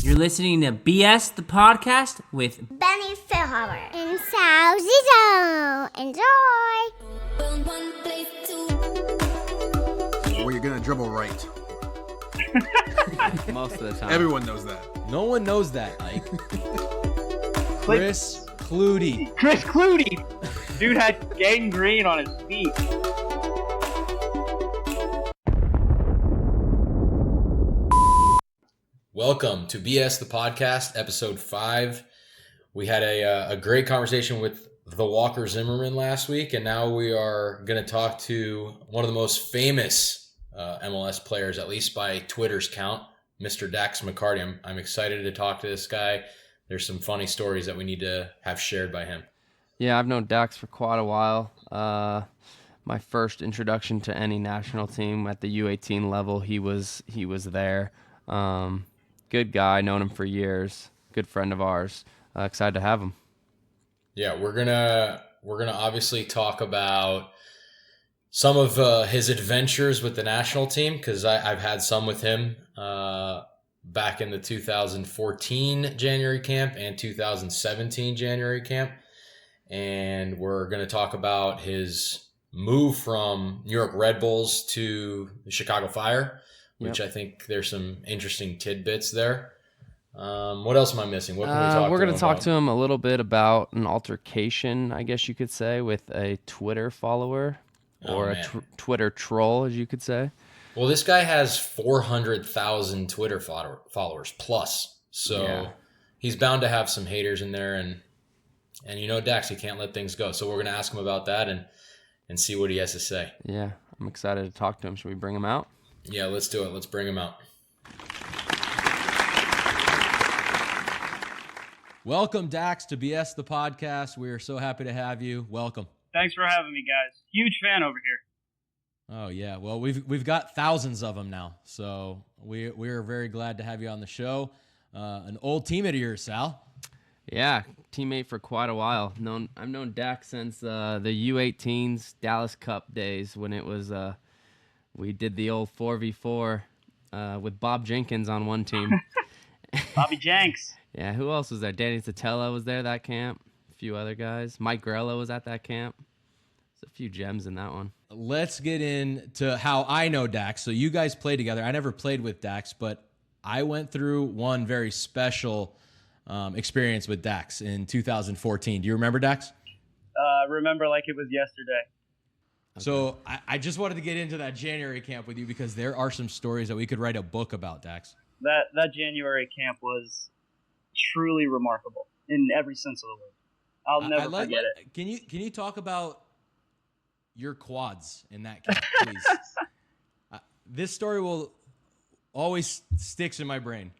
You're listening to BS the podcast with Benny Philhauer and Sal Zizzo. Enjoy! Well, you're gonna dribble right. Most of the time. Everyone knows that. No one knows that, Ike. Chris Clutie. Chris Clutie! Dude had gangrene on his feet. Welcome to BS the Podcast, episode 5. We had a great conversation with the Walker Zimmerman last week, and now we are going to talk to one of the most famous MLS players, at least by Twitter's count, Mr. Dax McCarty. I'm excited to talk to this guy. There's some funny stories that we need to have shared by him. Yeah, I've known Dax for quite a while. My first introduction to any national team at the U18 level, he was there. Good guy, known him for years. Good friend of ours. Excited to have him. Yeah, we're gonna obviously talk about some of his adventures with the national team, because I've had some with him back in the 2014 January camp and 2017 January camp. And we're going to talk about his move from New York Red Bulls to the Chicago Fire, which I think there's some interesting tidbits there. What else am I missing? What can we talk to him? We're going to talk about? to him a little bit about an altercation, I guess you could say, with a Twitter follower or a Twitter troll, as you could say. Well, this guy has 400,000 Twitter followers plus. So he's bound to have some haters in there. And you know, Dax, he can't let things go. So we're going to ask him about that and see what he has to say. Yeah, I'm excited to talk to him. Should we bring him out? Yeah, let's do it. Let's bring him out. Welcome, Dax, to BS the Podcast. We are so happy to have you. Welcome. Thanks for having me, guys. Huge fan over here. Oh, yeah. Well, we've got thousands of them now. So we're very glad to have you on the show. An old teammate of yours, Sal. Yeah, teammate for quite a while. I've known Dax since the U18s Dallas Cup days when it was we did the old 4v4 with Bob Jenkins on one team. Bobby Jenks. Yeah, who else was there? Danny Sotelo was there that camp. A few other guys. Mike Grella was at that camp. There's a few gems in that one. Let's get into how I know Dax. So you guys played together. I never played with Dax, but I went through one very special experience with Dax in 2014. Do you remember, Dax? Remember like it was yesterday. So I just wanted to get into that January camp with you because there are some stories that we could write a book about, Dax. That January camp was truly remarkable in every sense of the word. I'll never forget it. Can you talk about your quads in that camp, please? This story will always sticks in my brain.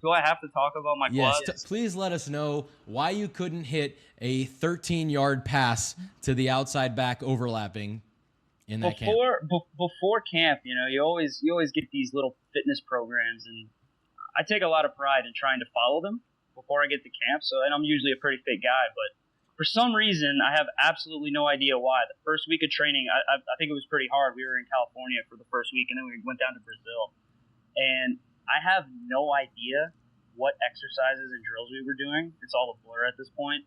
Do I have to talk about my quads? Yes. Please let us know why you couldn't hit a 13-yard pass to the outside back overlapping in that camp. Before camp, you know, you always get these little fitness programs, and I take a lot of pride in trying to follow them before I get to camp. And I'm usually a pretty fit guy, but for some reason, I have absolutely no idea why. The first week of training, I think it was pretty hard. We were in California for the first week, and then we went down to Brazil. And I have no idea what exercises and drills we were doing. It's all a blur at this point.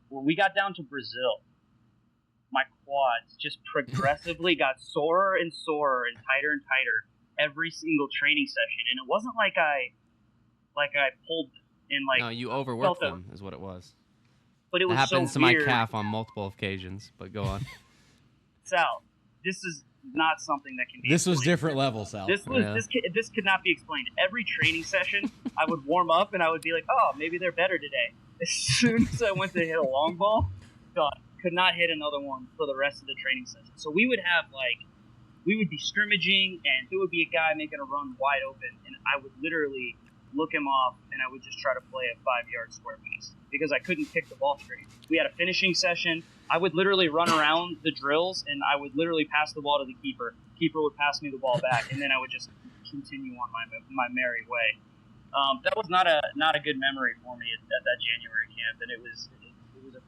When we got down to Brazil, my quads just progressively got sorer and sorer and tighter every single training session. And it wasn't like I pulled them and like. No, you overworked them is what it was. But it was happens so to weird. my calf on multiple occasions, but go on. Sal, this is not something that can be This was explained. different level, Sal. This could not be explained. Every training session, I would warm up and I would be like, oh, maybe they're better today. As soon as I went to hit a long ball, God, could not hit another one for the rest of the training session. So we would be scrimmaging, and there would be a guy making a run wide open, and I would literally look him off, and I would just try to play a 5-yard square pass because I couldn't kick the ball straight. We had a finishing session. I would literally run around the drills, and I would literally pass the ball to the keeper. Keeper would pass me the ball back, and then I would just continue on my merry way. That was not a good memory for me at that January camp, and it was a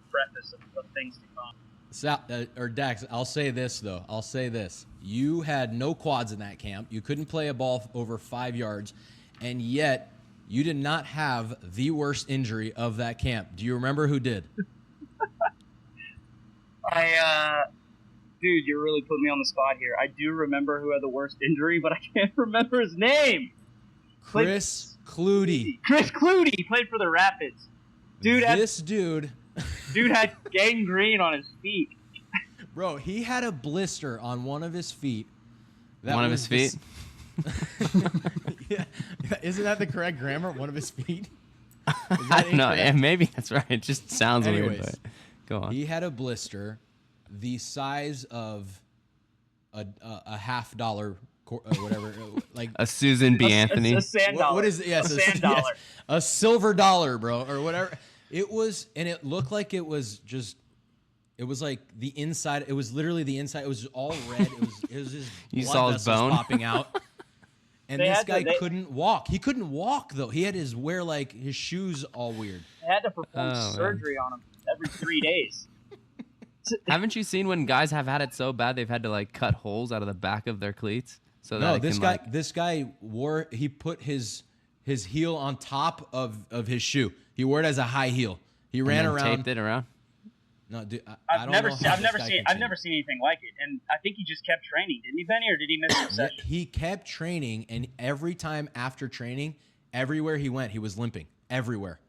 preface of things to come. Sal, or Dax, I'll say this. You had no quads in that camp. You couldn't play a ball over 5 yards, and yet you did not have the worst injury of that camp. Do you remember who did? Dude, you're really putting me on the spot here. I do remember who had the worst injury, but I can't remember his name. Chris Clutie. Chris Clutie. He played for the Rapids. Dude had gangrene on his feet. Bro, he had a blister on one of his feet. One of his feet? Yeah. Isn't that the correct grammar? One of his feet? No, yeah, maybe that's right. It just sounds weird. But go on. He had a blister the size of a $50 whatever, like a Susan B. Anthony. A sand dollar. What is it? Yes, a sand dollar. Yes, a silver dollar, bro, or whatever. It was, and it looked like it was just. It was like the inside. It was literally the inside. It was all red. It was just You blood saw his vessels bone? popping out. And this guy couldn't walk. He couldn't walk though. He had his his shoes all weird. They had to perform surgery on him every 3 days. Haven't you seen when guys have had it so bad they've had to like cut holes out of the back of their cleats? So No, that this guy he put his heel on top of his shoe. He wore it as a high heel. He ran around, taped it around. No, dude, I've never seen anything like it, and I think he just kept training, didn't he, Benny, or did he miss a session? He kept training, and every time after training, everywhere he went, he was limping. Everywhere.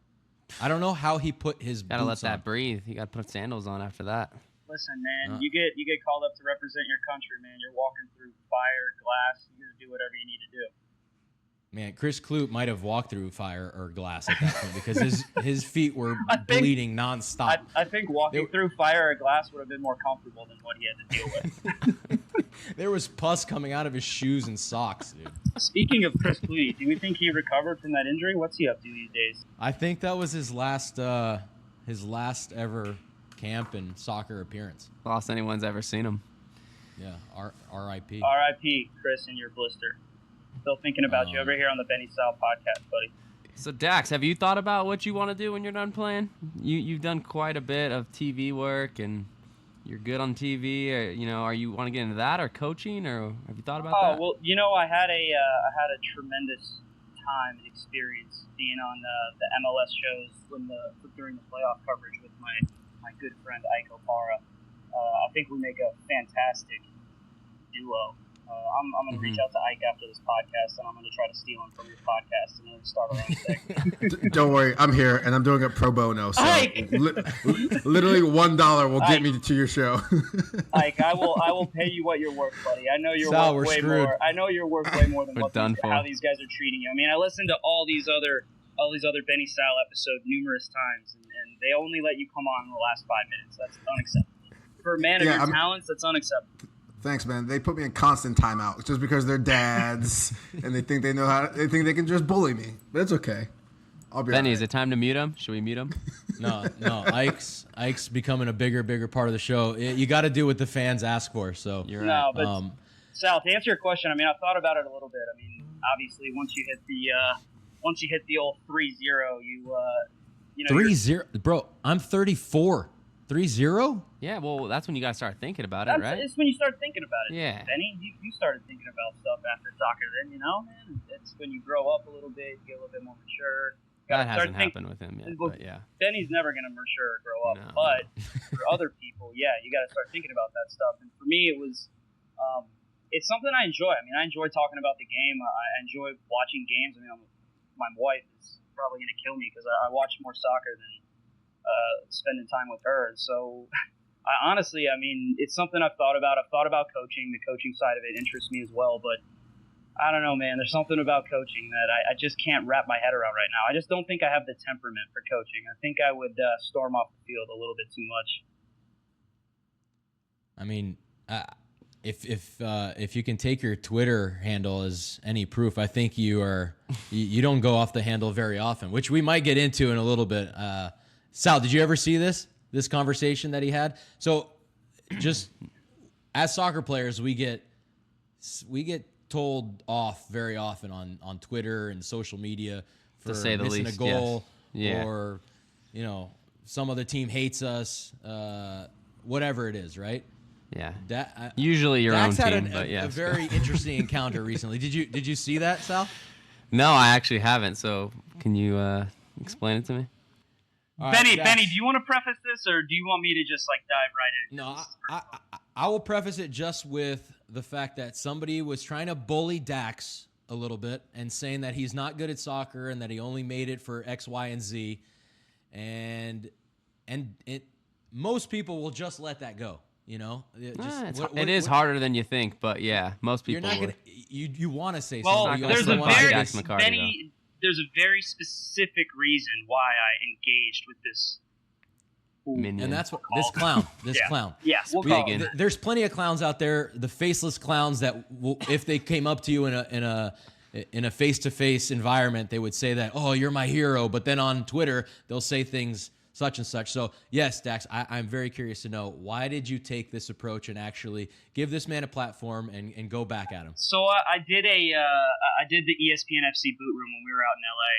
I don't know how he put his Gotta let boots that on. breathe. You gotta put sandals on after that. Listen, man, you get called up to represent your country, man. You're walking through fire, glass. You gotta do whatever you need to do. Man, Chris Clute might have walked through fire or glass at that point because his feet were bleeding nonstop. I think walking through fire or glass would have been more comfortable than what he had to deal with. There was pus coming out of his shoes and socks, dude. Speaking of Chris Clute, do we think he recovered from that injury? What's he up to these days? I think that was his last ever camp and soccer appearance. Last anyone's ever seen him. Yeah, R.I.P. R.I.P. Chris and your blister. Still thinking about you over here on the Benny Sal podcast, buddy. So Dax, have you thought about what you want to do when you're done playing? You've done quite a bit of TV work, and you're good on TV. Are you want to get into that or coaching, or have you thought about that? Oh well, I had a tremendous time and experience being on the MLS shows during the playoff coverage with my good friend Ike Opara. I think we make a fantastic duo. I'm going to reach out to Ike after this podcast, and I'm going to try to steal him from your podcast and then start our own thing. Don't worry, I'm here, and I'm doing it pro bono. So Ike! Literally $1 will get me to your show. Ike, I will pay you what you're worth, buddy. I know you're Sal, worth we're way screwed. more. I know you're worth way more than how these guys are treating you. I mean, I listened to all these other Benny Sal episodes numerous times, and they only let you come on in the last 5 minutes. That's unacceptable. For a man of your talents, that's unacceptable. Thanks, man. They put me in constant timeout just because they're dads and they think they think they can just bully me. But it's okay. I'll be Benny, all is it time to mute him? Should we mute him? No. Ike's becoming a bigger part of the show. You got to do what the fans ask for. So You're right. No, but Sal, to answer your question, I mean, I've thought about it a little bit. I mean, obviously, once you hit the old 3-0, you 3-0, bro. I'm 34. 3-0? Yeah, well, that's when you got to start thinking about it, right? It's when you start thinking about it. Yeah. Benny, you started thinking about stuff after soccer then, man. It's when you grow up a little bit, you get a little bit more mature. That hasn't happened with him yet, but yeah. Benny's never going to mature or grow up. No. But for other people, yeah, you got to start thinking about that stuff. And for me, it was it's something I enjoy. I mean, I enjoy talking about the game. I enjoy watching games. I mean, my wife is probably going to kill me because I watch more soccer than spending time with her. So I honestly, I mean, it's something I've thought about. I've thought about coaching. The coaching side of it interests me as well. But I don't know, man. There's something about coaching that I just can't wrap my head around right now. I just don't think I have the temperament for coaching. I think I would storm off the field a little bit too much. I mean, if you can take your Twitter handle as any proof, I think you don't go off the handle very often, which we might get into in a little bit. Sal, did you ever see this conversation that he had? So, just as soccer players, we get told off very often on Twitter and social media for to say the missing least, a goal, yes. Yeah. or some other team hates us, whatever it is, right? Yeah. Usually your Dax own had team, but yeah. a very interesting encounter recently. Did you see that, Sal? No, I actually haven't. So can you explain it to me? All right, Benny, Dax. do you want to preface this, or do you want me to just like dive right in? No, I will preface it just with the fact that somebody was trying to bully Dax a little bit and saying that he's not good at soccer and that he only made it for X, Y, and Z, and most people will just let that go. You know, It is harder than you think, but yeah, most people. You're not would. gonna. You want to say Well, something. You there's also a wanna say very Dax McCarty, Benny. There's a very specific reason why I engaged with this. Minion. And that's what this clown. Clown. Yeah, we'll Big call in. it. There's plenty of clowns out there. The faceless clowns that, will, if they came up to you in a face-to-face environment, they would say that, "Oh, you're my hero." But then on Twitter, they'll say things such and such. So yes, Dax, I'm very curious to know, why did you take this approach and actually give this man a platform and go back at him? So I did the ESPN FC boot room when we were out in LA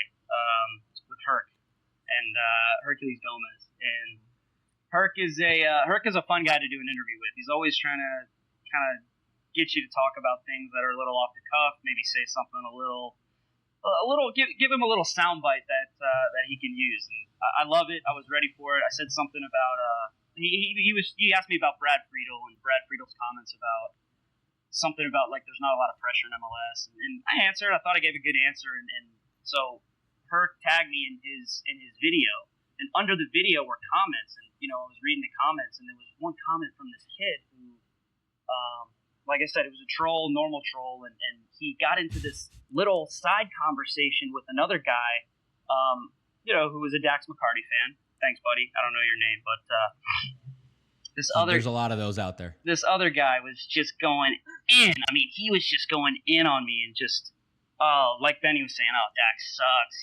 with Herc and Hercules Gomez, and Herc is a fun guy to do an interview with. He's always trying to kind of get you to talk about things that are a little off the cuff, maybe say something a little give him a little soundbite that he can use. And I love it. I was ready for it. I said something about he asked me about Brad Friedel and Brad Friedel's comments about something about like there's not a lot of pressure in MLS, and I answered. I thought I gave a good answer, and so Herc tagged me in his video, and under the video were comments, and I was reading the comments, and there was one comment from this kid who, like I said, it was a troll, normal troll, and he got into this little side conversation with another guy, who was a Dax McCarty fan. Thanks, buddy. I don't know your name, but There's a lot of those out there. this other guy was just going in. I mean, he was just going in on me and just, like Benny was saying, Dax sucks.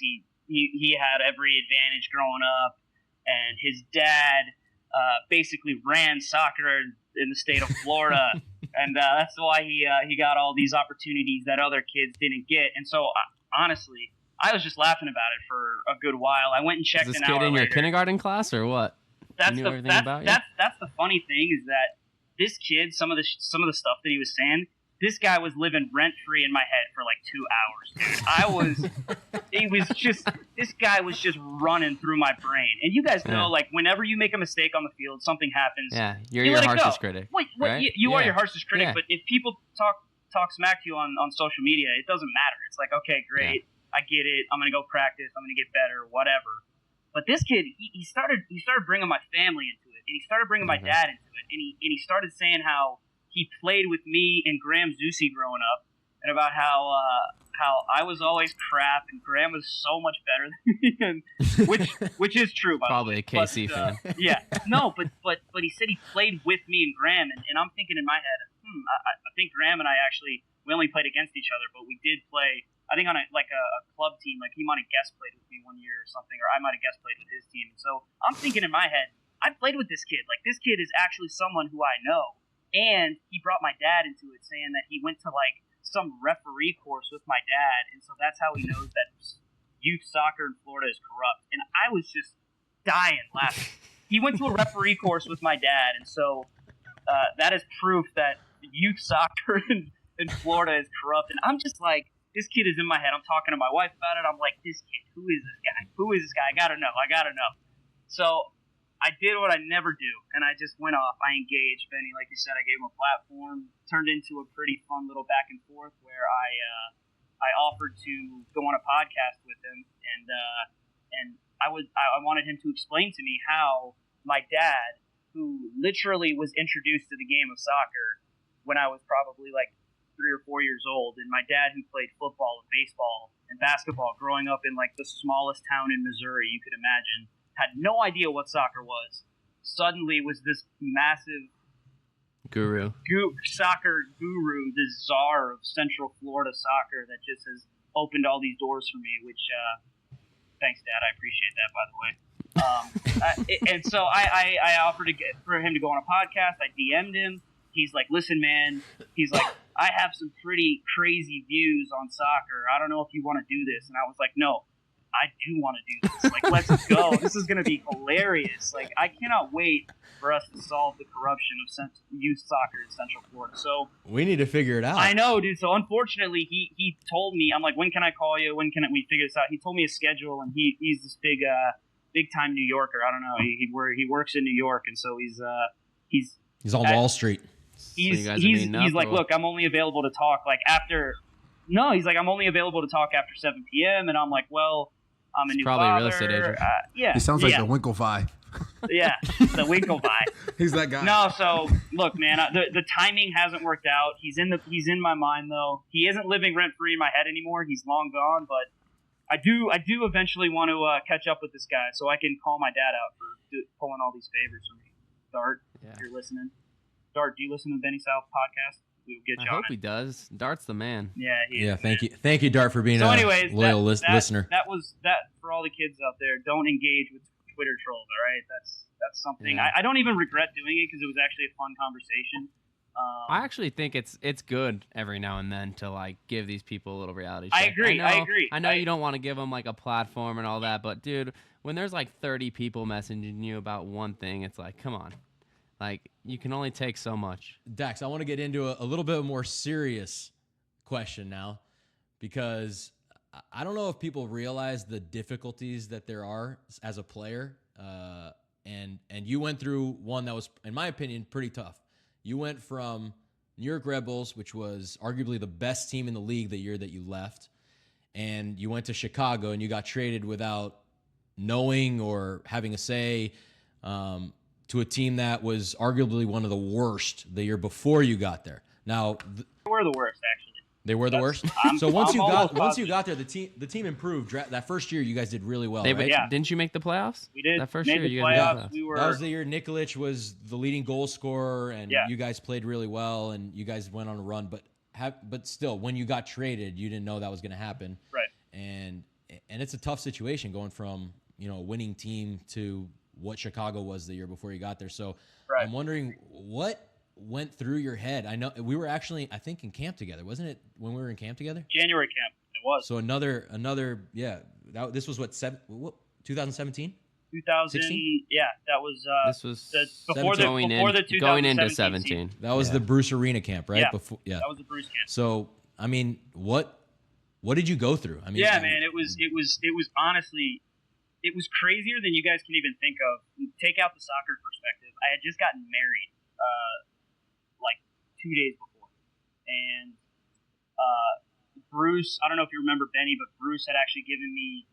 He had every advantage growing up, and his dad basically ran soccer in the state of Florida, and that's why he got all these opportunities that other kids didn't get. And so, honestly, I was just laughing about it for a good while. I went and checked Is this an kid hour in your later. kindergarten class or what? That's He knew the everything that's, about you? that's the funny thing is that this kid, some of the stuff that he was saying, this guy was living rent free in my head for like 2 hours. This guy was just running through my brain. And you guys know, like whenever you make a mistake on the field, something happens. Yeah, you're you your let it harshest go. critic. Wait, right? you are Yeah. your harshest critic, Yeah. but if people talk smack to you on social media, it doesn't matter. It's like, okay, great, I get it. I'm gonna go practice. I'm gonna get better, whatever. But this kid, he started bringing my family into it, and he started bringing my dad into it, and he started saying how he played with me and Graham Zusi growing up, and about how I was always crap and Graham was so much better than me, and which is true, by Probably the a way. KC fan. Yeah, no, but he said he played with me and Graham, and I'm thinking in my head, I think Graham and I actually, we only played against each other, but we did play, I think on a club team. Like he might have guest played with me one year or something, or I might have guest played with his team. So I'm thinking in my head, I played with this kid. Like this kid is actually someone who I know. And he brought my dad into it, saying that he went to like some referee course with my dad, and so that's how he knows that youth soccer in Florida is corrupt. And I was just dying laughing. He went to a referee course with my dad, and so that is proof that youth soccer in Florida is corrupt. And I'm just like, this kid is in my head. I'm talking to my wife about it. I'm like, this kid, who is this guy? Who is this guy? I gotta know. So I did what I never do, and I just went off. I engaged Benny, like you said. I gave him a platform. Turned into a pretty fun little back and forth where I offered to go on a podcast with him, and I wanted him to explain to me how my dad, who literally was introduced to the game of soccer when I was probably like 3 or 4 years old, and my dad who played football and baseball and basketball growing up in like the smallest town in Missouri you could imagine, had no idea what soccer was, suddenly was this massive soccer guru, this czar of Central Florida soccer that just has opened all these doors for me, which, thanks, Dad, I appreciate that, by the way. And so I offered for him to go on a podcast. I DM'd him. He's like, listen, man, he's like, I have some pretty crazy views on soccer. I don't know if you want to do this. And I was like, no, I do want to do this. Like, let's go. This is going to be hilarious. Like, I cannot wait for us to solve the corruption of youth soccer in Central Florida. So We need to figure it out. I know, dude. So unfortunately, he told me, I'm like, when can I call you? When can we figure this out? He told me a schedule, and he's this big time New Yorker. I don't know. He works in New York, and so he's He's on Wall Street. He's like, look, I'm only available to talk like after. No, he's like, I'm only available to talk after 7 p.m. And I'm like, well, I'm a new probably father. a real estate agent. Yeah, He sounds like the Winklevi. Yeah, the Winklevi. He's that guy. No, so look, man, the timing hasn't worked out. He's in my mind though. He isn't living rent free in my head anymore. He's long gone, but I do eventually want to catch up with this guy so I can call my dad out for pulling all these favors for me. Dart, if you're listening. Dart, do you listen to Benny South podcast? We'll get you I on hope he does. Dart's the man. Yeah, he is, Thank you, Dart, for being so a anyways, loyal listener. That was that for all the kids out there. Don't engage with Twitter trolls. All right, that's something. Yeah. I don't even regret doing it because it was actually a fun conversation. I actually think it's good every now and then to like give these people a little reality check. I agree. I know you don't want to give them like a platform and all that, but dude, when there's like 30 people messaging you about one thing, it's like, come on. Like, you can only take so much. Dax, I want to get into a little bit more serious question now, because I don't know if people realize the difficulties that there are as a player. And you went through one that was, in my opinion, pretty tough. You went from New York Red Bulls, which was arguably the best team in the league the year that you left, and you went to Chicago and you got traded without knowing or having a say, to a team that was arguably one of the worst the year before you got there. Now, They were the worst, actually. they were the worst. So once you got there, the team improved. That first year, you guys did really well, right? Yeah. Didn't you make the playoffs? We did. That first Made year, the you guys made the playoffs. playoffs. We were. That was the year Nikolic was the leading goal scorer, and Yeah. you guys played really well, and you guys went on a run. But still, when you got traded, you didn't know that was going to happen. Right. And it's a tough situation going from a winning team to what Chicago was the year before you got there. So Right. I'm wondering what went through your head. I know we were actually, I think, in camp together, wasn't it? When we were in camp together. January camp. It was. So this was what 2017. 2000. 16? Yeah, that was. This was before the 2017 going into season. 17. That was the Bruce Arena camp, right? Yeah. Yeah. That was the Bruce camp. So, I mean, what did you go through? I mean, Yeah, man, it was honestly, it was crazier than you guys can even think of. Take out the soccer perspective. I had just gotten married, like 2 days before, and Bruce. I don't know if you remember Benny, but Bruce had actually given me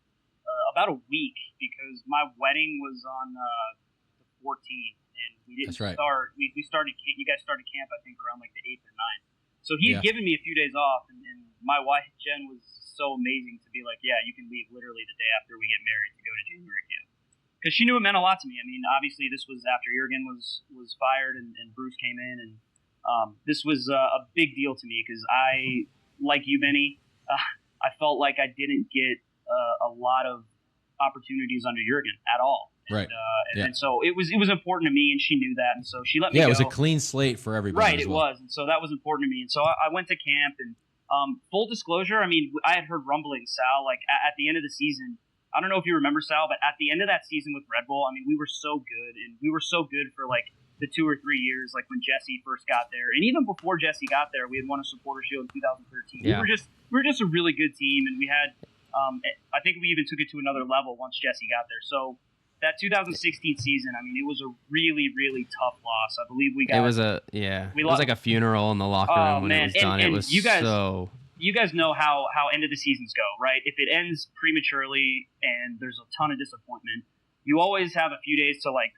about a week because my wedding was on the 14th, and we didn't That's right. start. We started. You guys started camp, I think, around like the 8th or 9th. So he had given me a few days off, and my wife Jen was so amazing to be like, yeah, you can leave literally the day after we get married to go to January camp, because she knew it meant a lot to me. I mean, obviously this was after Jurgen was fired and Bruce came in, and this was a big deal to me because I, like you, Benny, I felt like I didn't get a lot of opportunities under Jurgen at all. Right. And so it was important to me, and she knew that, and so she let me go. Yeah, it was a clean slate for everybody. Right, as it well. was, and so that was important to me. And so I went to camp, and full disclosure, I mean, I had heard rumblings, Sal, like at the end of the season. I don't know if you remember, Sal, but at the end of that season with Red Bull, I mean, we were so good, and we were so good for like the 2 or 3 years, like when Jesse first got there, and even before Jesse got there, we had won a Supporter Shield in 2013. Yeah. We were just a really good team, and we had, I think we even took it to another level once Jesse got there. So that 2016 season, I mean, it was a really, really tough loss. I believe we got. It was like a funeral in the locker room when it was done. And it was you guys, so. You guys know how end of the seasons go, right? If it ends prematurely and there's a ton of disappointment, you always have a few days to like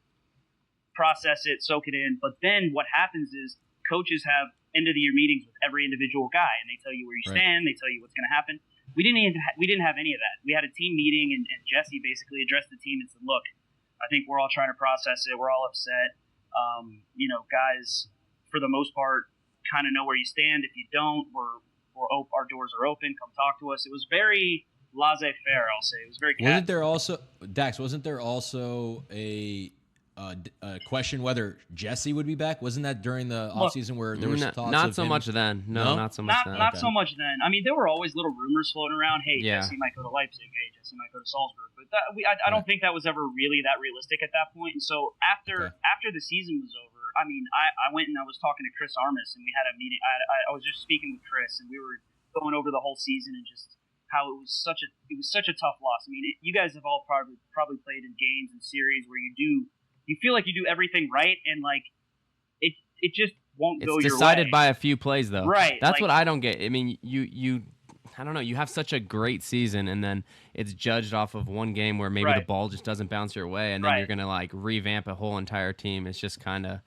process it, soak it in. But then what happens is coaches have end of the year meetings with every individual guy, and they tell you where you stand, they tell you what's going to happen. We didn't have any of that. We had a team meeting, and Jesse basically addressed the team and said, "Look, I think we're all trying to process it. We're all upset. Guys, for the most part, kind of know where you stand. If you don't, our doors are open. Come talk to us." It was very laissez-faire, I'll say. It was very casual. Wasn't there also a question whether Jesse would be back? Wasn't that during the offseason where there was thoughts not of so him? much then. No, not so much then. Not so much then. I mean, there were always little rumors floating around. Hey, Yeah. Jesse might go to Leipzig. Hey, Jesse might go to Salzburg. But I don't think that was ever really that realistic at that point. And so after the season was over, I mean, I went and I was talking to Chris Armas, and we had a meeting. I was just speaking with Chris, and we were going over the whole season and just how it was such a tough loss. I mean, you guys have all probably played in games and series where you feel like you do everything right, and like it just won't go your way. It's decided by a few plays, though. Right. That's what I don't get. I mean, you I don't know. You have such a great season, and then it's judged off of one game where maybe the ball just doesn't bounce your way, and then you're gonna like revamp a whole entire team. It's just kind of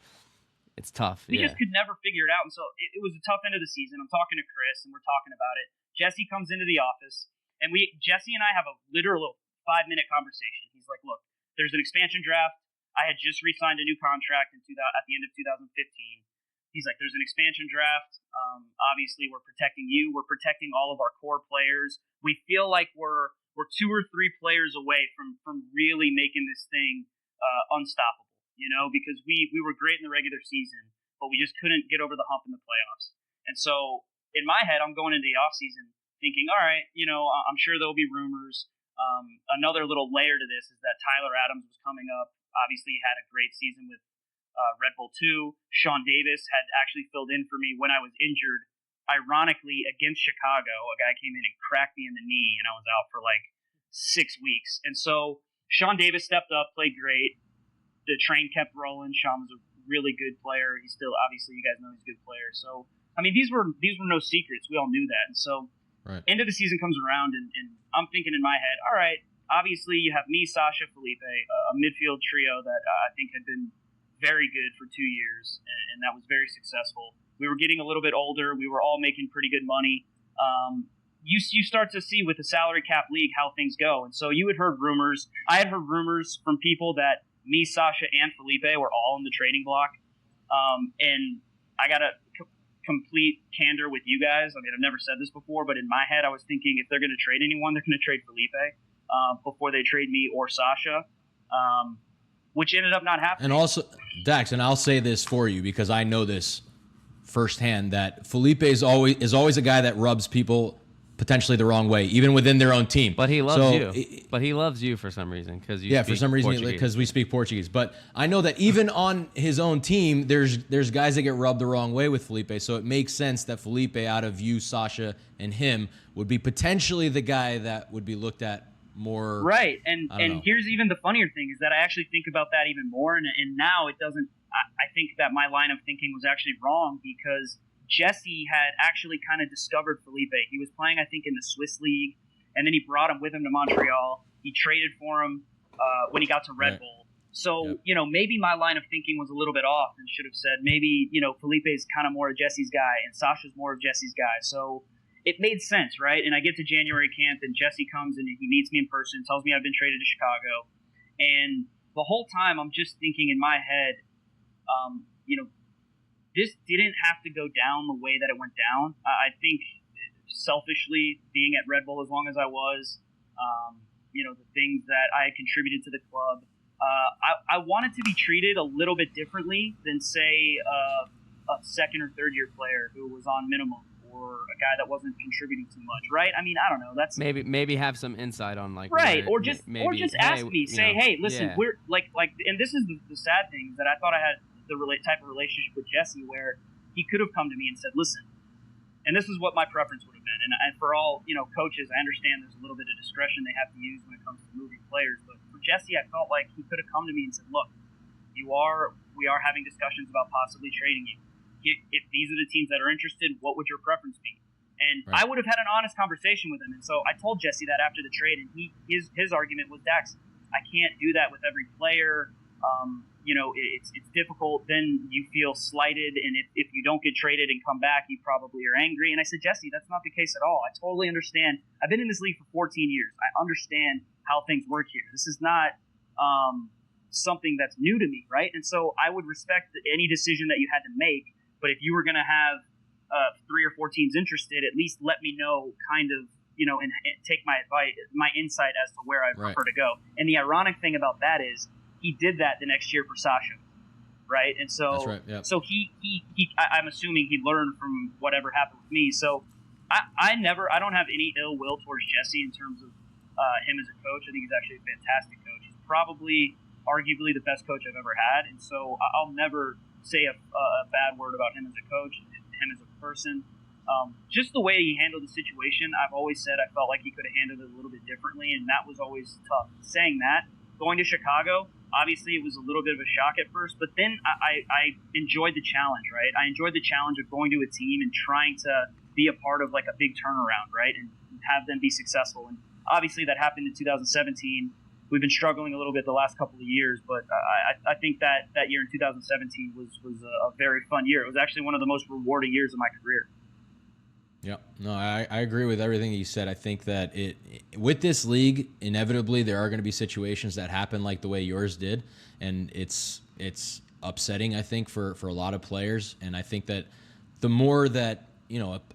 it's tough. We just could never figure it out, and so it was a tough end of the season. I'm talking to Chris, and we're talking about it. Jesse comes into the office, and Jesse and I have a literal 5-minute conversation. He's like, "Look, there's an expansion draft. I had just re-signed a new contract at the end of 2015. He's like, there's an expansion draft. Obviously, we're protecting you. We're protecting all of our core players. We feel like we're 2 or 3 players away from really making this thing unstoppable, because we were great in the regular season, but we just couldn't get over the hump in the playoffs. And so in my head, I'm going into the offseason thinking, all right, I'm sure there'll be rumors. Another little layer to this is that Tyler Adams was coming up. Obviously, he had a great season with Red Bull 2. Sean Davis had actually filled in for me when I was injured. Ironically, against Chicago, a guy came in and cracked me in the knee, and I was out for like 6 weeks. And so Sean Davis stepped up, played great. The train kept rolling. Sean was a really good player. He's still, obviously, you guys know he's a good player. So, I mean, these were no secrets. We all knew that. And so, end of the season comes around, and I'm thinking in my head, all right, obviously you have me, Sasha, Felipe, a midfield trio that I think had been very good for 2 years, and that was very successful. We were getting a little bit older. We were all making pretty good money. You start to see with the salary cap league how things go. And so you had heard rumors. I had heard rumors from people that me, Sasha, and Felipe were all in the trading block. And I got a complete candor with you guys. I mean, I've never said this before, but in my head, I was thinking if they're going to trade anyone, they're going to trade Felipe before they trade me or Sasha. Which ended up not happening. And also, Dax, and I'll say this for you because I know this firsthand, that Felipe is always a guy that rubs people potentially the wrong way, even within their own team. But he loves you. But he loves you for some reason because for some reason because we speak Portuguese. But I know that even on his own team, there's guys that get rubbed the wrong way with Felipe. So it makes sense that Felipe, out of you, Sasha, and him, would be potentially the guy that would be looked at more. Right. And here's even the funnier thing is that I actually think about that even more. And now it doesn't. I think that my line of thinking was actually wrong because Jesse had actually kind of discovered Felipe. He was playing, I think, in the Swiss League, and then he brought him with him to Montreal. He traded for him when he got to Red Bull. So, maybe my line of thinking was a little bit off and should have said maybe, Felipe's kind of more of Jesse's guy and Sasha's more of Jesse's guy. So it made sense, right? And I get to January camp, and Jesse comes and he meets me in person, tells me I've been traded to Chicago. And the whole time I'm just thinking in my head, this didn't have to go down the way that it went down. I think selfishly, being at Red Bull as long as I was, the things that I had contributed to the club, I wanted to be treated a little bit differently than, say, a second or third year player who was on minimum or a guy that wasn't contributing too much, right? I mean, I don't know. That's maybe have some insight on right, or just ask me, say, hey, listen, we're like, and this is the sad thing is that I thought I had the type of relationship with Jesse where he could have come to me and said, listen, and this is what my preference would have been. And for all, coaches, I understand there's a little bit of discretion they have to use when it comes to moving players. But for Jesse, I felt like he could have come to me and said, look, we are having discussions about possibly trading you. If these are the teams that are interested, what would your preference be? And I would have had an honest conversation with him. And so I told Jesse that after the trade, and his argument was, Dax, I can't do that with every player. It's difficult. Then you feel slighted, and if you don't get traded and come back, you probably are angry. And I said, Jesse, that's not the case at all. I totally understand. I've been in this league for 14 years. I understand how things work here. This is not something that's new to me, right? And so I would respect any decision that you had to make. But if you were going to have 3 or 4 teams interested, at least let me know kind of, and take my advice, my insight as to where I prefer to go. And the ironic thing about that is he did that the next year for Sasha, right? And so, That's right, yep. So I'm assuming he learned from whatever happened with me. So I don't have any ill will towards Jesse in terms of him as a coach. I think he's actually a fantastic coach. He's probably, arguably, the best coach I've ever had, and so I'll never say a bad word about him as a coach, him as a person. Just the way he handled the situation, I've always said I felt like he could have handled it a little bit differently, and that was always tough. Saying that, going to Chicago, obviously it was a little bit of a shock at first, but then I enjoyed the challenge, right? I enjoyed the challenge of going to a team and trying to be a part of like a big turnaround, right? And have them be successful. And obviously that happened in 2017. We've been struggling a little bit the last couple of years, but I think that year in 2017 was a very fun year. It was actually one of the most rewarding years of my career. Yeah, no, I agree with everything you said. I think that with this league, inevitably there are going to be situations that happen like the way yours did, and it's upsetting, I think, for a lot of players. And I think that the more that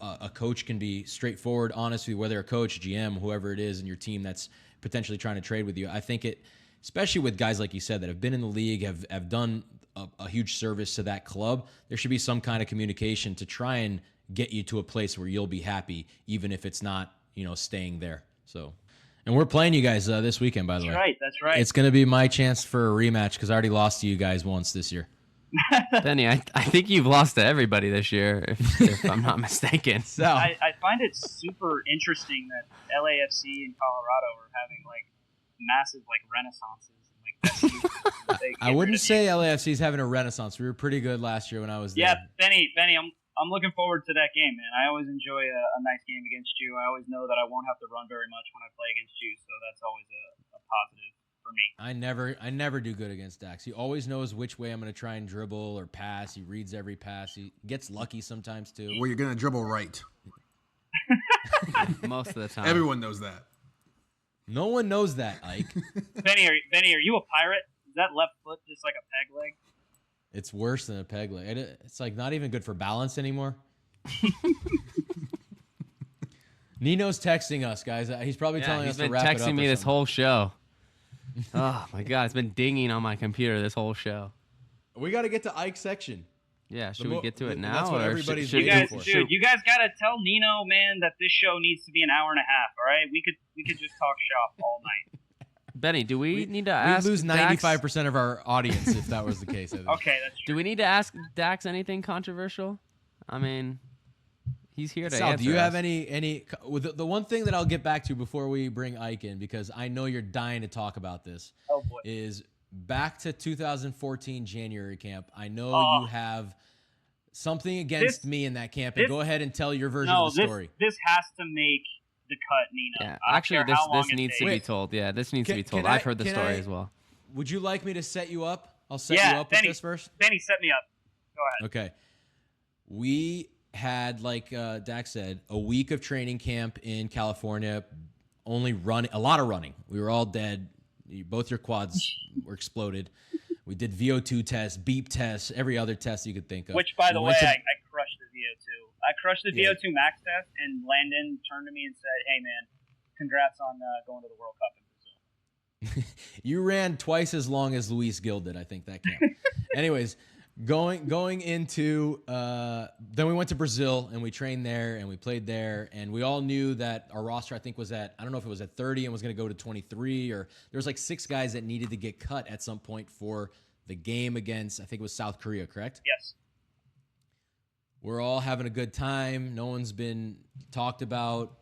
a coach can be straightforward, honest with you, whether a coach, GM, whoever it is in your team that's potentially trying to trade with you, I think especially with guys like you said that have been in the league, have done a huge service to that club, there should be some kind of communication to try and get you to a place where you'll be happy, even if it's not, staying there. So, and we're playing you guys this weekend, by the way. That's right. It's going to be my chance for a rematch because I already lost to you guys once this year. Benny, I think you've lost to everybody this year, if I'm not mistaken. So I find it super interesting that LAFC and Colorado are having like massive like renaissances. Like, I wouldn't say LAFC is having a renaissance. We were pretty good last year when I was there. Yeah, Benny, I'm looking forward to that game, man. I always enjoy a nice game against you. I always know that I won't have to run very much when I play against you, so that's always a positive for me. I never do good against Dax. He always knows which way I'm going to try and dribble or pass. He reads every pass. He gets lucky sometimes too. Well, you're gonna dribble right. most of the time. Everyone knows that. No one knows that, Ike. Benny, are you a pirate? Is that left foot just like a peg leg? It's worse than a peg leg. It's like not even good for balance anymore. Nino's texting us, guys. He's probably telling us to wrap it up. He's been texting me this whole show. Oh my god, it's been dinging on my computer this whole show. We got to get to Ike's section. Yeah, should we get to it now? That's what everybody's you waiting guys, for. Dude, you guys gotta tell Nino, man, that this show needs to be an hour and a half. All right, we could just talk shop all night. Benny, do we need to ask? We'd lose Dax? 95% of our audience if that was the case. I think. Okay, that's true. Do we need to ask Dax anything controversial? I mean, he's here to Sal, answer do you have us. any the one thing that I'll get back to before we bring Ike in, because I know you're dying to talk about this, Oh boy. is back to 2014 January camp. I know you have something against me in that camp, and go ahead and tell your version of the story. This has to make the cut, Nino. Yeah, I don't actually, care how long this it needs to takes. be told. Yeah, this needs to be told. Can I've heard the can story I- as well. Would you like me to set you up? I'll set Yeah, you up Benny, with this first. Benny, set me up. Go ahead. Okay. We had, like Dax said, a week of training camp in California, a lot of running. We were all dead. Both your quads were exploded. We did VO2 tests, beep tests, every other test you could think of. Which, by the We way, went to- I crushed the VO2. I crushed the VO2 max test, and Landon turned to me and said, "Hey, man, congrats on going to the World Cup in Brazil." You ran twice as long as Luis Gil did, I think, that camp. Anyways, going into then we went to Brazil and we trained there and we played there, and we all knew that our roster, I think, was at, I don't know if it was at 30 and was going to go to 23, or there was like 6 guys that needed to get cut at some point for the game against, I think it was South Korea, correct? Yes. We're all having a good time. No one's been talked about,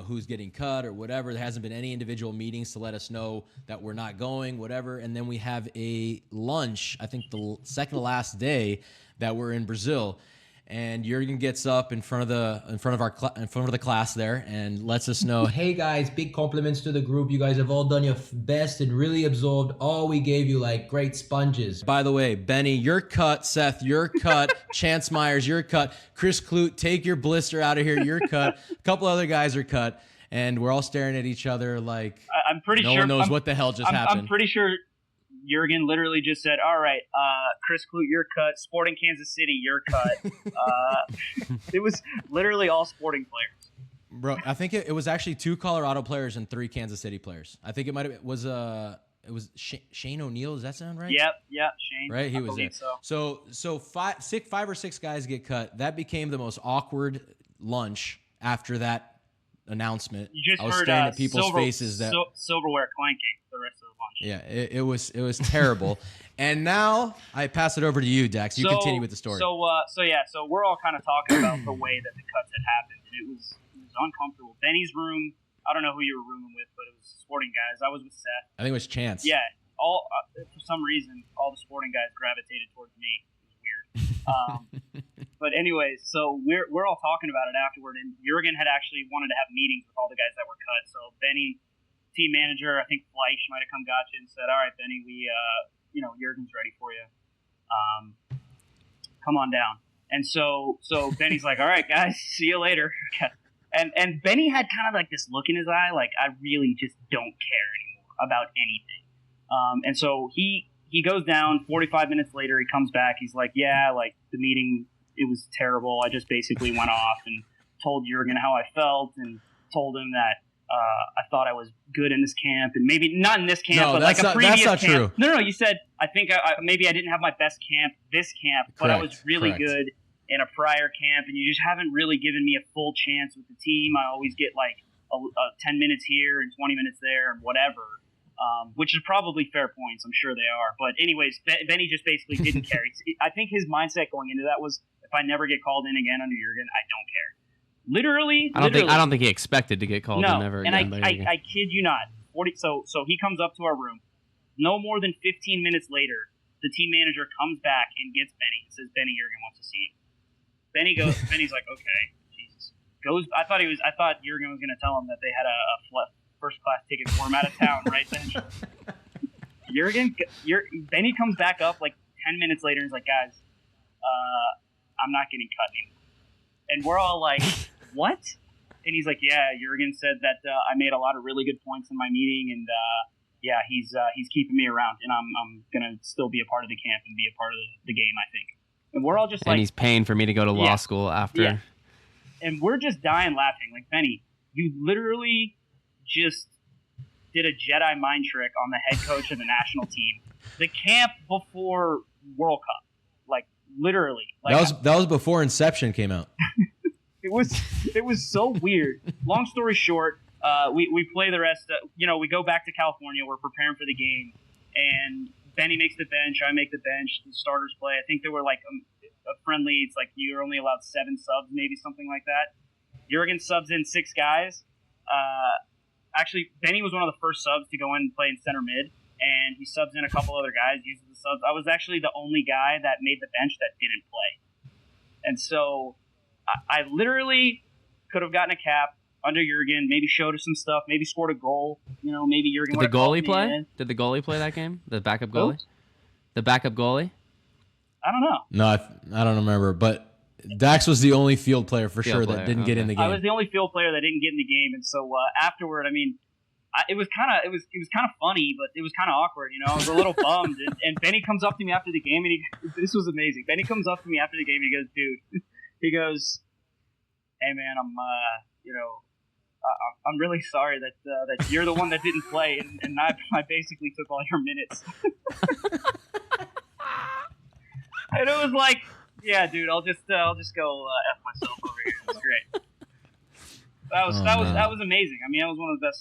who's getting cut or whatever. There hasn't been any individual meetings to let us know that we're not going, whatever. And then we have a lunch, I think the second to last day that we're in Brazil. And Jurgen gets up in front of the class there and lets us know, hey guys, big compliments to the group. You guys have all done your best and really absorbed all we gave you, like great sponges. By the way, Benny, you're cut. Seth, you're cut. Chance Myers, you're cut. Chris Clute, take your blister out of here. You're cut. A couple other guys are cut. And we're all staring at each other like I'm pretty no sure. one knows what the hell just happened. I'm pretty sure Jurgen literally just said, "All right, Chris Clute, you're cut. Sporting Kansas City, you're cut." It was literally all Sporting players. Bro, I think it was actually 2 Colorado players and 3 Kansas City players. I think it it was Shane O'Neal. Does that sound right? Yep, Shane. Right, he I was there. believe So five or six guys get cut. That became the most awkward lunch after that announcement. You just I was heard staring at people's faces that silverware clanking the rest of the lunch. yeah, it was terrible. And now I pass it over to you, Dax. You continue with the story. So we're all kind of talking about the way that the cuts had happened, and it was uncomfortable. Benny's room. I don't know who you were rooming with, but it was sporting guys. I was with Seth. I think it was Chance. Yeah, all for some reason, all the sporting guys gravitated towards me. It was weird. But anyways, so we're all talking about it afterward, and Jurgen had actually wanted to have meetings with all the guys that were cut. So Benny, team manager, I think Fleisch might have come got you and said, "All right, Benny, we Jurgen's ready for you. Come on down." And so Benny's like, "All right, guys, see you later." And Benny had kind of like this look in his eye, like, I really just don't care anymore about anything. And so he goes down. 45 minutes later, he comes back. He's like, "Yeah, like the meeting, it was terrible. I just basically went off and told Jurgen how I felt and told him that I thought I was good in this camp, and maybe not in this camp, but like a previous that's not camp." true. No, you said, "I think maybe I didn't have my best camp this camp, but I was really good in a prior camp, and you just haven't really given me a full chance with the team. I always get like a 10 minutes here and 20 minutes there and whatever." Which is probably fair points. I'm sure they are. But anyways, Benny just basically didn't care. I think his mindset going into that was, if I never get called in again under Jurgen, I don't care. Literally. I don't think he expected to get called in ever again. And I kid you not. So he comes up to our room. No more than 15 minutes later, the team manager comes back and gets Benny and says, "Benny, Jurgen wants to see you." Benny's like, "Okay." Jesus. I thought Jurgen was going to tell him that they had a first class ticket for him out of town right then. Benny comes back up like 10 minutes later and he's like, "Guys, I'm not getting cut anymore." And we're all like, "What?" And he's like, "Yeah, Jurgen said that I made a lot of really good points in my meeting, and yeah, he's keeping me around, and I'm gonna still be a part of the camp and be a part of the game, I think." And we're all just like, and he's paying for me to go to law school after. Yeah. And we're just dying laughing. Like, "Benny, you literally just did a Jedi mind trick on the head coach of the national team. The camp before World Cup. Like, literally." Like, that was before Inception came out. It was so weird. Long story short, we play the rest. We go back to California. We're preparing for the game, and Benny makes the bench. I make the bench. The starters play. I think there were like a friendly. It's like you're only allowed 7 subs, maybe something like that. Jurgen subs in 6 guys. Actually, Benny was one of the first subs to go in and play in center mid, and he subs in a couple other guys, uses the subs. I was actually the only guy that made the bench that didn't play. And so I literally could have gotten a cap under Jurgen, maybe showed us some stuff, maybe scored a goal. Maybe Jurgen would have called me in. Did the goalie play that game? The backup goalie? Oops. The backup goalie? I don't know. No, I don't remember, but Dax was the only field player for sure that didn't get in the game. I was the only field player that didn't get in the game, and so afterward, I mean, it was kind of funny, but it was kind of awkward. I was a little bummed, and Benny comes up to me after the game, and this was amazing. Benny comes up to me after the game, and he goes, "Dude," he goes, "Hey man, I'm really sorry that you're the one that didn't play, and I basically took all your minutes." And it was like, "Yeah, dude, I'll just go F myself over here. It's great." That was amazing. I mean, that was one of the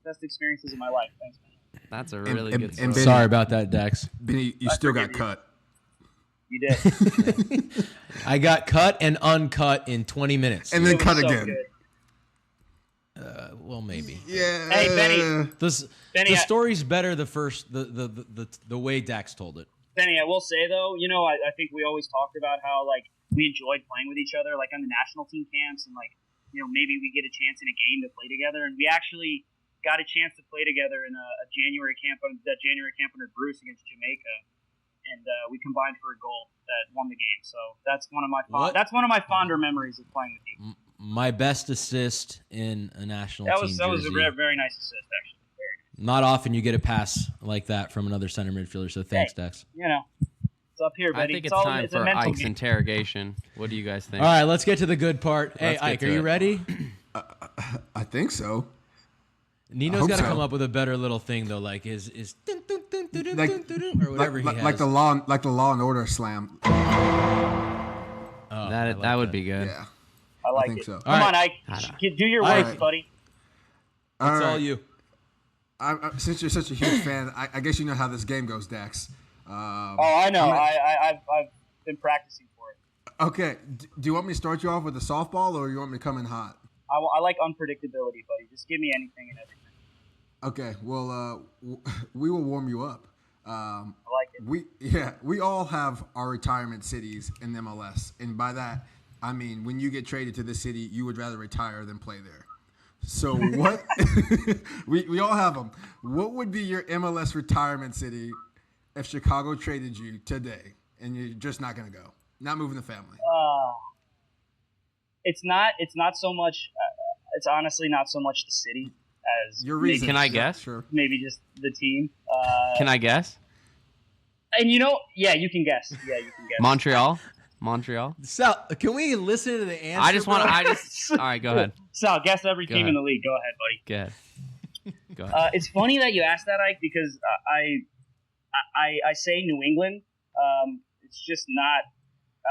best experiences of my life. Thanks, man. That's a really good story. Benny, sorry about that, Dax. Benny, you still got cut. You did. I got cut and uncut in 20 minutes. And then cut so again. Good. Well, maybe. Yeah. Hey, Benny. The story's better the way Dax told it. Benny, I will say though, I think we always talked about how like we enjoyed playing with each other, like on the national team camps, and like maybe we get a chance in a game to play together, and we actually got a chance to play together in a January camp under Bruce against Jamaica, and we combined for a goal that won the game. So that's one of my fonder memories of playing with you. My best assist in a national team jersey. That was a very nice assist, actually. Not often you get a pass like that from another center midfielder, so thanks, Dax. It's up here, buddy. I think it's time for Ike's interrogation. What do you guys think? All right, let's get to the good part. Hey, Ike, are you ready? I think so. Nino's hope got to so. come up with a better little thing though, like his dun, dun, dun, dun, dun, Like- dun, dun, dun, or whatever he has. Like the Law and Order slam. Oh, I like that would be good. Yeah. I like think it. so. Come All on, right. Ike. Do your All work, right. buddy. It's all right. you. Since you're such a huge fan, I guess you know how this game goes, Dax. Oh, I know. I'm I've been practicing for it. Okay. Do you want me to start you off with a softball, or you want me to come in hot? I like unpredictability, buddy. Just give me anything and everything. Okay. Well, we will warm you up. I like it. We all have our retirement cities in MLS, and by that I mean when you get traded to this city, you would rather retire than play there. So what? we all have them. What would be your MLS retirement city if Chicago traded you today, and you're just not going to go, not moving the family? It's not so much. It's honestly not so much the city as Your reason? Can I guess? Sure. maybe just the team. Can I guess? And you can guess. Yeah, you can guess. Montreal. Sal, can we listen to the answer? I just want. bro? All right, go ahead. So guess every Go team ahead. in the league. Go ahead, buddy. Go ahead. Go ahead. It's funny that you asked that, Ike, because I say New England. It's just not.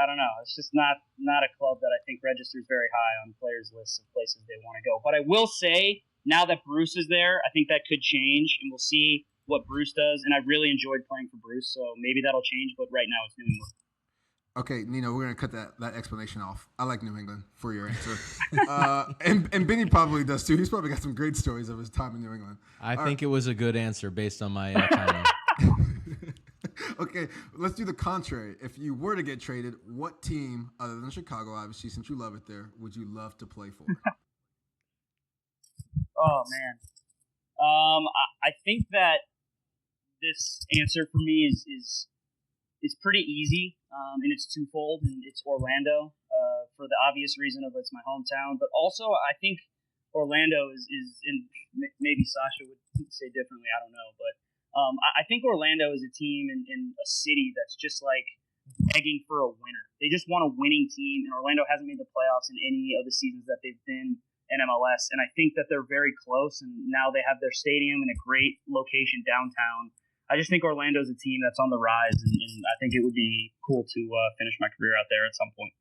I don't know. It's just not a club that I think registers very high on players' lists of places they want to go. But I will say, now that Bruce is there, I think that could change, and we'll see what Bruce does. And I really enjoyed playing for Bruce, so maybe that'll change. But right now, it's New England. Okay, Nino, we're gonna cut that explanation off. I like New England for your answer, and Benny probably does too. He's probably got some great stories of his time in New England. I think it was a good answer based on my time. Okay, let's do the contrary. If you were to get traded, what team, other than Chicago, obviously, since you love it there, would you love to play for? Oh man, I think that this answer for me is pretty easy, and it's twofold, and it's Orlando for the obvious reason of it's my hometown, but also I think Orlando is in maybe Sasha would say differently, I don't know, but I think Orlando is a team in a city that's just like begging for a winner. They just want a winning team, and Orlando hasn't made the playoffs in any of the seasons that they've been in MLS, and I think that they're very close, and now they have their stadium in a great location downtown. I just think Orlando's a team that's on the rise, and I think it would be cool to finish my career out there at some point.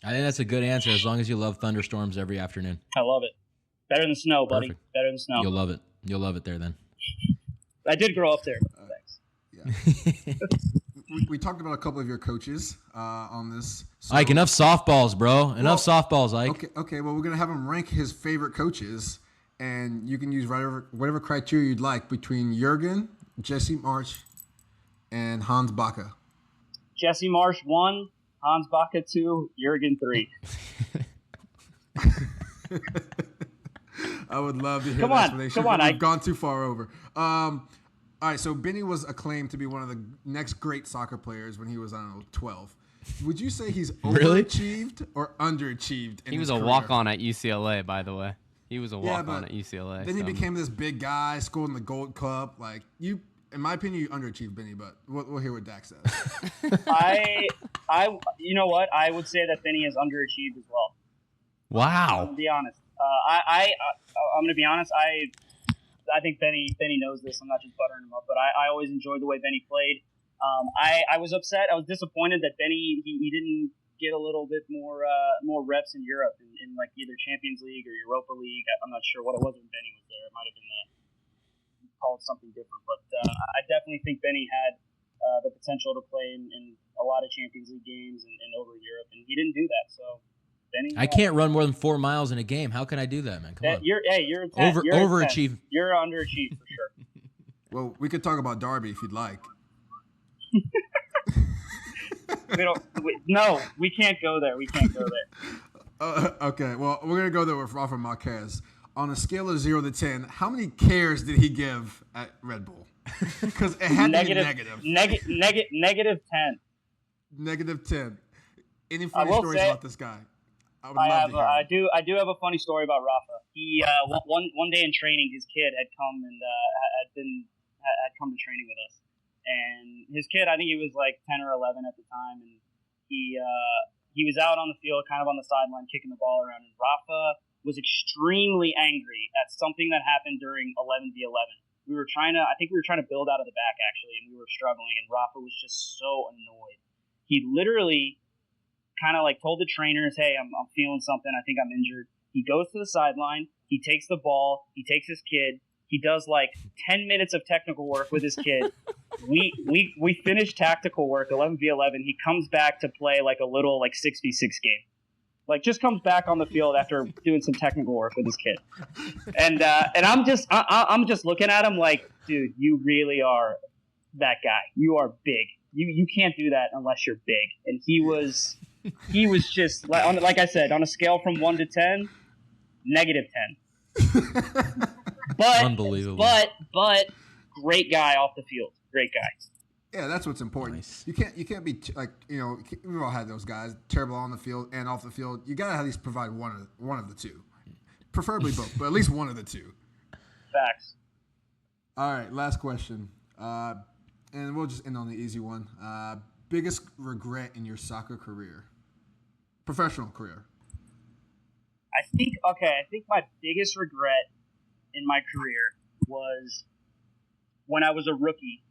I think that's a good answer as long as you love thunderstorms every afternoon. I love it. Better than snow, buddy. Perfect. Better than snow. You'll love it. You'll love it there then. I did grow up there. Thanks. Yeah. we talked about a couple of your coaches on this. So, Ike, enough softballs, bro. Enough softballs, Ike. Okay. Well, we're gonna have him rank his favorite coaches, and you can use whatever criteria you'd like between Jurgen, Jesse Marsch, and Hans Backe. Jesse Marsch 1, Hans Backe 2, Jurgen 3. I would love to hear Come the on, explanation. come on, but we've Ike. gone too far over. All right, so Benny was acclaimed to be one of the next great soccer players when he was, I don't know, 12. Would you say he's Really? overachieved or underachieved in He was his a career? walk-on at UCLA, by the way. He was a walk-on but at UCLA. Then he so- became this big guy, scored in the Gold Cup. Like, you, in my opinion, you underachieved, Benny, but we'll hear what Dax says. You know what? I would say that Benny has underachieved as well. I'm Wow. gonna be honest. I'm gonna be honest. I think Benny knows this. I'm not just buttering him up, but I always enjoyed the way Benny played. I was upset. I was disappointed that Benny he didn't get a little bit more reps in Europe in like either Champions League or Europa League. I'm not sure what it was when Benny was there. It might have been called something different, but I definitely think Benny had the potential to play in a lot of Champions League games and over Europe, and he didn't do that. So Benny, I can't run more than 4 miles in a game. How can I do that, man? Come on. You're a 10. You're a 10. Overachieve. You're underachieved for sure. Well, we could talk about Derby if you'd like. No, we can't go there. We can't go there. Okay, well, we're going to go there with Rafa Marquez. On a scale of 0 to 10, how many cares did he give at Red Bull? Because it had to be negative. Negative 10. Negative 10. Any I funny will stories say- about this guy? I would love to hear. I do have a funny story about Rafa. He one day in training, his kid had come and had come to training with us, and his kid, I think he was like 10 or 11 at the time, and he was out on the field, kind of on the sideline, kicking the ball around, and Rafa was extremely angry at something that happened during 11v11. I think we were trying to build out of the back actually, and we were struggling, and Rafa was just so annoyed. He literally kind of like told the trainers, "Hey, I'm feeling something. I think I'm injured." He goes to the sideline. He takes the ball. He takes his kid. He does like 10 minutes of technical work with his kid. We finish tactical work 11v11. He comes back to play like a little like 6v6 game. Like just comes back on the field after doing some technical work with his kid. And I'm just looking at him like, dude, you really are that guy. You are big. You can't do that unless you're big. And he was just like I said, on a scale from 1 to 10, -10. But Unbelievable. But great guy off the field. Great guy. Yeah, that's what's important. Nice. You can't be like, we've all had those guys terrible on the field and off the field. You gotta at least provide one of the two, preferably both, but at least one of the two. Facts. All right, last question, and we'll just end on the easy one. Biggest regret in your soccer career, professional career? I think my biggest regret in my career was when I was a rookie.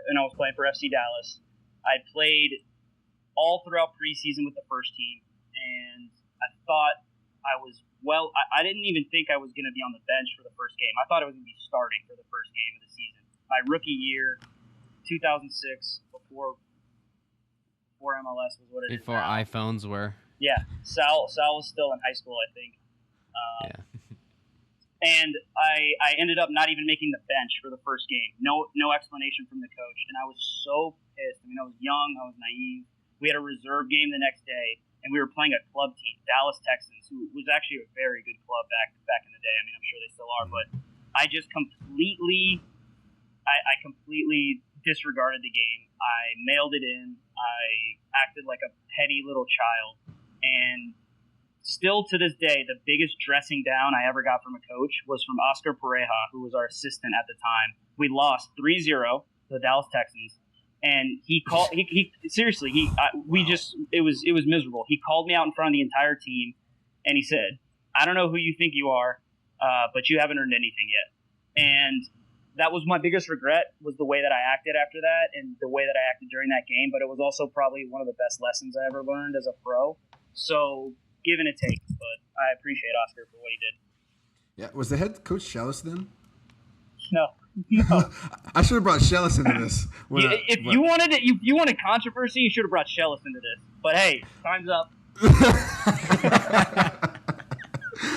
And I was playing for FC Dallas. I played all throughout preseason with the first team, and I thought I was I didn't even think I was going to be on the bench for the first game. I thought I was going to be starting for the first game of the season. My rookie year, 2006, before MLS was what it is Before now. iPhones were. Yeah, Sal was still in high school, I think. Yeah. And I ended up not even making the bench for the first game. No explanation from the coach. And I was so pissed. I mean, I was young. I was naive. We had a reserve game the next day, and we were playing a club team, Dallas Texans, who was actually a very good club back in the day. I mean, I'm sure they still are. But I just completely disregarded the game. I mailed it in. I acted like a petty little child. And still to this day, the biggest dressing down I ever got from a coach was from Oscar Pareja, who was our assistant at the time. We lost 3-0 to the Dallas Texans, and he called. He seriously, it was miserable. He called me out in front of the entire team, and he said, "I don't know who you think you are, but you haven't earned anything yet." And that was my biggest regret, was the way that I acted after that, and the way that I acted during that game. But it was also probably one of the best lessons I ever learned as a pro. So, give and a take, but I appreciate Oscar for what he did. Yeah, was the head coach Shellis then? No. I should have brought Shellis into this. If you wanted controversy, you should have brought Shellis into this. But hey, time's up.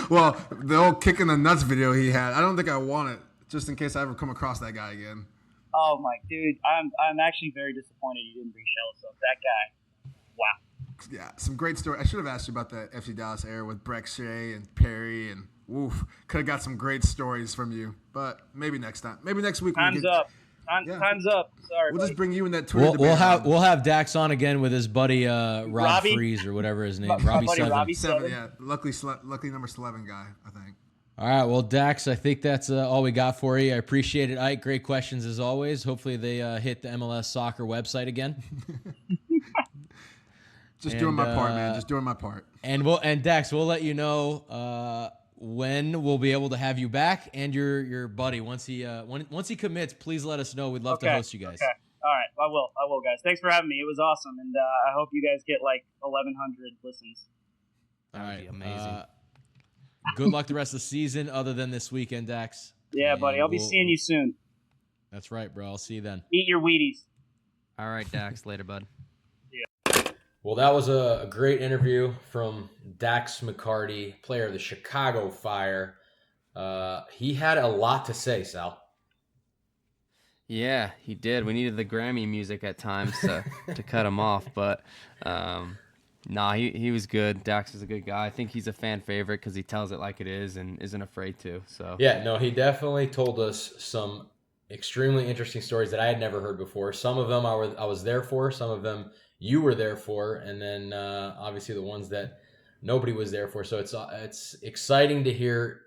Well, the old kick in the nuts video he had, I don't think I want it, just in case I ever come across that guy again. Oh my dude, I'm actually very disappointed you didn't bring Shellis up. That guy, wow. Yeah, some great story. I should have asked you about the FC Dallas era with Breck Shea and Perry, and could have got some great stories from you. But maybe next time. Maybe next week. Time's up. Time's up. Sorry. We'll just bring you in that Twitter debate. We'll have Dax on again with his buddy Robbie Freeze or whatever his name. Robbie buddy Seven. Robbie Seven, yeah. Luckily number 11 guy, I think. All right, well, Dax, I think that's all we got for you. I appreciate it, Ike. Great questions as always. Hopefully they hit the MLS soccer website again. Just doing my part, man. Just doing my part. And Dax, we'll let you know when we'll be able to have you back and your buddy once he commits. Please let us know. We'd love to host you guys. Okay. All right, I will, guys. Thanks for having me. It was awesome, and I hope you guys get like 1,100 listens. All right, amazing. Good luck the rest of the season, other than this weekend, Dax. Yeah, And buddy. I'll be seeing you soon. That's right, bro. I'll see you then. Eat your Wheaties. All right, Dax. Later, bud. Well, that was a great interview from Dax McCarty, player of the Chicago Fire. He had a lot to say, Sal. Yeah, he did. We needed the Grammy music at times to cut him off, but he was good. Dax is a good guy. I think he's a fan favorite because he tells it like it is and isn't afraid to. So yeah, no, he definitely told us some extremely interesting stories that I had never heard before. Some of them I was there for, some of them you were there for, and then obviously the ones that nobody was there for. So it's exciting to hear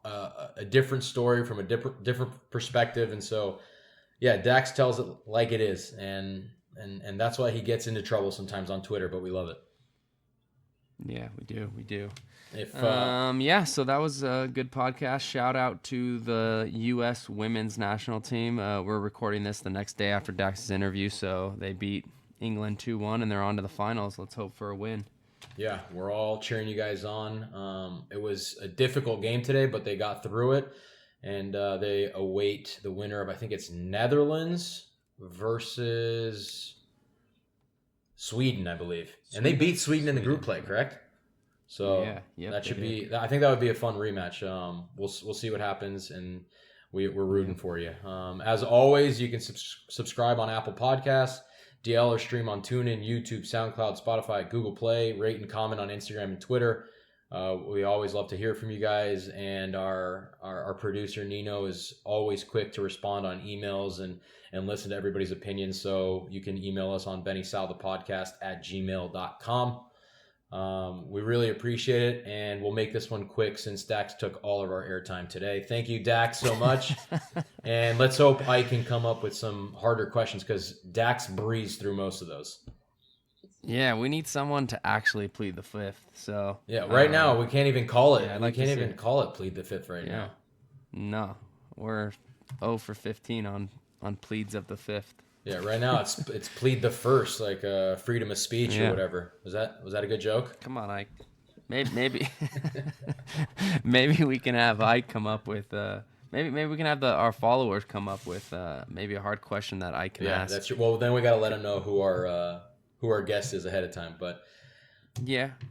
a different story from a different perspective, and so yeah, Dax tells it like it is, and that's why he gets into trouble sometimes on Twitter, but we love it. Yeah, we do. If So that was a good podcast. Shout out to the U.S. women's national team. We're recording this the next day after Dax's interview, so they beat England 2-1, and they're on to the finals. Let's hope for a win. Yeah, we're all cheering you guys on. It was a difficult game today, but they got through it, and they await the winner of, I think it's Netherlands versus Sweden, I believe. And they beat Sweden in the group play, correct? So that should be. I think that would be a fun rematch. We'll see what happens, and we're rooting for you. As always, you can subscribe on Apple Podcasts, DL or stream on TuneIn, YouTube, SoundCloud, Spotify, Google Play. Rate and comment on Instagram and Twitter. We always love to hear from you guys, and our producer Nino is always quick to respond on emails and listen to everybody's opinions. So you can email us on BennySalThePodcast@gmail.com. We really appreciate it, and we'll make this one quick since Dax took all of our airtime today. Thank you, Dax, so much. And let's hope I can come up with some harder questions, because Dax breezed through most of those. Yeah, we need someone to actually plead the fifth. So yeah, right now we can't even call it. Yeah, we can't even call it plead the fifth right now. No, we're 0 for 15 on pleads of the fifth. Yeah, right now it's plead the first, like freedom of speech or whatever. Was that a good joke? Come on, Ike. Maybe maybe we can have Ike come up with maybe we can have our followers come up with maybe a hard question that Ike can ask. Yeah, that's true. Well, then we got to let them know who our guest is ahead of time, but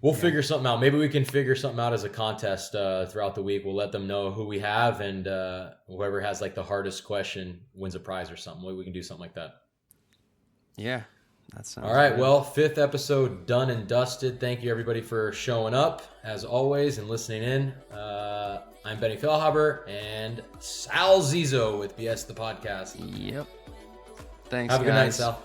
we'll figure something out. Maybe we can figure something out as a contest throughout the week. We'll let them know who we have, and whoever has like the hardest question wins a prize or something. We can do something like that. Yeah, that sounds all right. good. Well, 5th episode done and dusted. Thank you everybody for showing up as always and listening in. I'm Benny Fehlhaber and Sal Zizo with BS the Podcast. Yep. Thanks. Have a good guys. night, Sal.